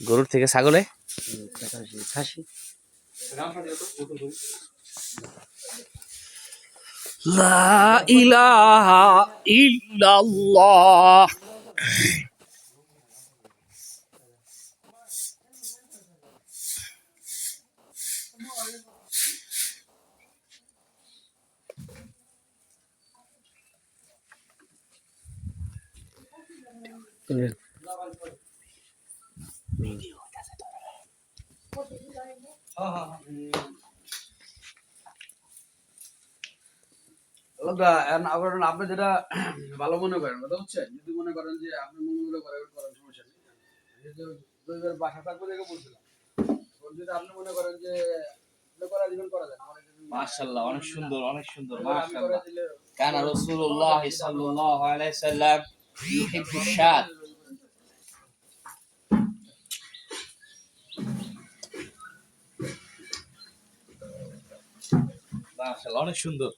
গরুর থেকে ছাগলে খাসি লা ইলাহা ইল্লাল্লাহ। আপনি যেটা ভালো মনে করেন কথা হচ্ছেন, যদি মনে করেন যে আপনি মনে করেন সমস্যা নেই, বাসা থাকবে দেখে বলছিলাম। যদি আপনি মনে করেন যে করা দিবেন করা যায়, মাশাআল্লাহ, অনেক সুন্দর অনেক সুন্দর মাশাআল্লাহ। কানা রাসূলুল্লাহ সাল্লাল্লাহু আলাইহি সাল্লাম ইউহিব্বু শাত। মাশাআল্লাহ, অনেক সুন্দর।